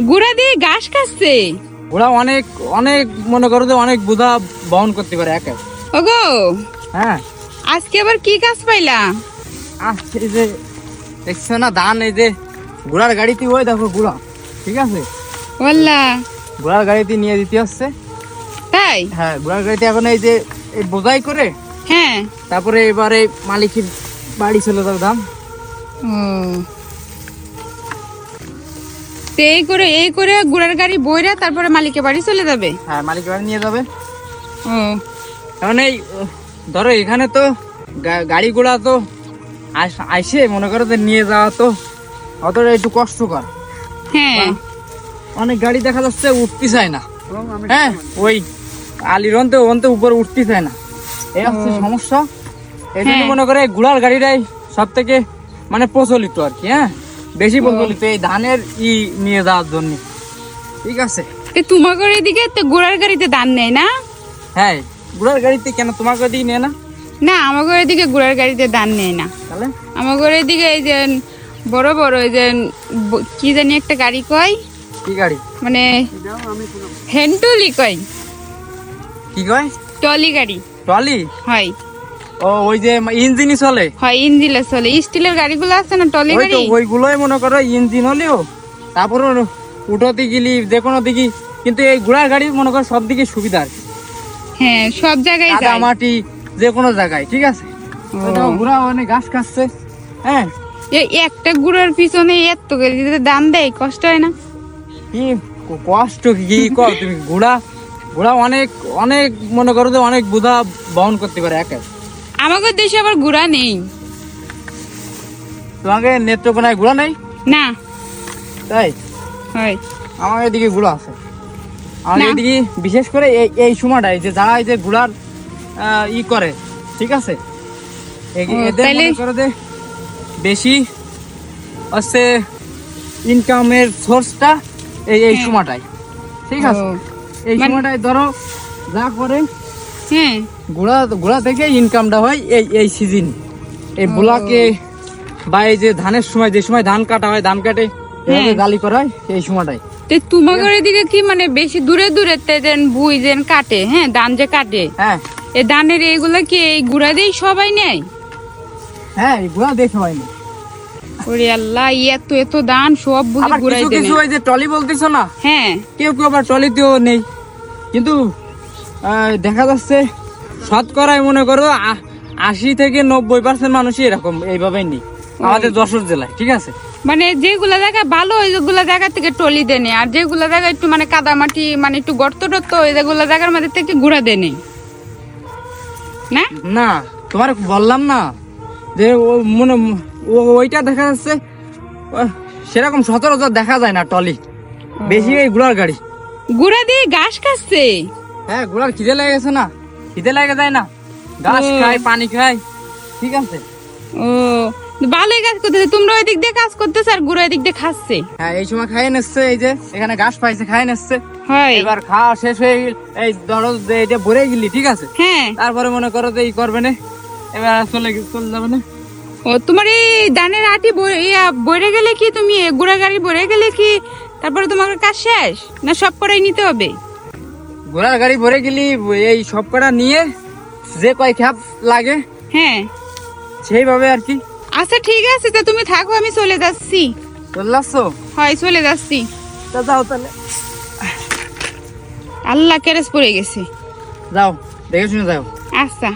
গুড়া দিয়ে ঘাস খাচ্ছে। ওরা অনেক অনেক মনে করো যে অনেক বোঝা বহন করতে পারে একা। ওগো হ্যাঁ, আজকে আবার কি কাজ পাইলা? এই যে দেখছো না ধান, এই যে ঘোড়ার গাড়িতে, ওই দেখো ঘোড়া, ঠিক আছে, বললা ঘোড়ার গাড়িতে নিয়ে দিতে হচ্ছে। তাই? হ্যাঁ, ঘোড়ার গাড়িতে এখন এই যে এই বোঝাই করে, হ্যাঁ। তারপরে এবারে মালিকের বাড়ি চলে যাবে ধান। ও তো এই করে গুড়ার গাড়ি বইরা তারপরে মালিকের বাড়ি চলে যাবে। হ্যাঁ, মালিকের বাড়ি নিয়ে যাবে। ও এখন এই ধরো এখানে তো গাড়ি ঘোড়া তো আইসে মনে করো যে নিয়ে যাওয়া তো অতটা একটু কষ্টকর। হ্যাঁ, অনেক গাড়ি দেখা যাচ্ছে উঠতে চায় না। হ্যাঁ, ওই আলির অন্তে উপরে উঠতে চায় না, এই হচ্ছে সমস্যা। এই জন্য মনে করে ঘোড়ার গাড়িটাই সব থেকে মানে প্রচলিত আর কি। হ্যাঁ, বেশি প্রচলিত এই ধানের নিয়ে যাওয়ার জন্য, ঠিক আছে। তোমাদের এদিকে তো ঘোড়ার গাড়িতে ধান নেই না? হ্যাঁ, ঘোড়ার গাড়িতে কেন, তোমার দিকে নিয়ে না? না, আমাদের এদিকে ঘোড়ার গাড়িতে ধান নেই না। তাহলে আমাদের এদিকে এই যে বড় বড় এই যে কি জানি একটা গাড়ি কয়, কি গাড়ি মানে হ্যান্ডটলি কয়, কি কয়, টলি গাড়ি ট্রলি? হয়। ও, ওই যে ইঞ্জিনই চলে, হয় ইঞ্জিলে চলে, স্টিলের গাড়িগুলো আছে না টলি ওই গাড়ি, তো ওইগুলোই মনে করো ইঞ্জিন হলেও তারপর উঠোতে গেলি যে কোনো দিকে। কিন্তু এই ঘোড়ার গাড়ি মনে করো সব দিকে সুবিধা আর কি। হ্যাঁ সব জায়গায় কাদা যায়। মাটি যে কোনো জায়গায়, ঠিক আছে। ঘোড়া অনেক ঘাস খাচ্ছে। হ্যাঁ, এই একটা গুড়ার পিছনে এত করে দিতে দাম দেয়, কষ্ট হয় না? কি কষ্ট, কি কর তুমি। ঘোড়া অনেক অনেক মনে করো যে অনেক বোঝা বহন করতে পারে একা। আমাদের দেশে আবার গুড়া নেই। তোমাকে নেত্রকোনায় ঘোড়া নেই? না। তাই? হয়। আমার এদিকে ঘোড়া আছে। আমাদের না। এদিকে বিশেষ করে এই সময়টাই যে যারা এই যে ঘোড়ার করে, ঠিক আছে, এদের তাইলে মনে করো যে বেশি হচ্ছে ইনকামের সোর্সটা এই সময়টাই, ঠিক আছে। এই সময়টায় ধরো যা করে হ্যাঁ, ঘোড়া থেকে ইনকামটা হয় এই সিজন। এই বুলাকে বা এই যে ধানের সময়, যে সময় ধান কাটা হয়, ধান কাটে গালি করা হয় এই সময়টাই। তোমাদের এদিকে কি মানে বেশি দূরে দূরে বুই যেন কাটে, হ্যাঁ ধান যে কাটে, হ্যাঁ এই ধানের এইগুলা কি এই গুড়া দিয়ে সবাই নেয়? হ্যাঁ, এই ঘোড়া দেখে হয়নি। ওরে আল্লাহ, এত এত ধান সব বুঝি আবার গুড়াই কিছু দেয়। কিছু ওই যে ট্রলি বলতেছো না, হ্যাঁ, কেউ কেউ আবার ট্রলিতেও নেই। কিন্তু দেখা যাচ্ছে শতকরায় মনে করো 80-90% মানুষই এরকম এইভাবেই নেই আমাদের যশোর জেলায়, ঠিক আছে। মানে যেগুলা জায়গা ভালো ওইগুলা জায়গা থেকে টলি দেনে, আর যেগুলা জায়গা একটু মানে কাদা মাটি মানে একটু গর্ত টর্ত ওইগুলা জায়গার মধ্যে থেকে গুড়া দেনে না। না, তোমার বললাম না যে ওইটা দেখা যাচ্ছে সেরকম সচরাচর দেখা যায় না টলি, বেশি এই ঘোড়ার গাড়ি। গুড়া দিয়ে ঘাস খাচ্ছে। হ্যাঁ, ঘোড়ার খিদে লেগে গেছে না, খিদে লেগে যায় না, ঘাস খায়, পানি খায়, ঠিক আছে। ও ভালোই কাজ করতেছে, তোমরা ওই দিক দিয়ে কাজ করতেছে আর গুড়া দিক দিয়ে খাচ্ছে। হ্যাঁ, এই সময় খাইয়ে নিচ্ছে, এই যে এখানে ঘাস পাইছে খাইয়ে নিচ্ছে। হয়। এবার খাওয়া শেষ হয়ে গেল, এই ধরো যে এটা ভরে গেলি, ঠিক আছে, হ্যাঁ। তারপরে মনে করো যে করবে না, এবার চলে যাবে না। ও তোমার এই ধানের আটি বইরে গেলে কি তুমি গুড়া গাড়ি বইরে গেলে কি তারপরে তোমার কাজ শেষ না সব করাই নিতে হবে? ঘোড়ার গাড়ি ভরে গেলি এই সব কটা নিয়ে যে কয় খ্যাপ লাগে, হ্যাঁ সেইভাবে আর কি। আচ্ছা ঠিক আছে, তা তুমি থাকো, আমি চলে যাচ্ছি। চলে আসছো? হয় চলে যাচ্ছি। তা যাও তাহলে। আল্লাহ কেরেস পড়ে গেছে। যাও, দেখে শুনে যাও। আচ্ছা।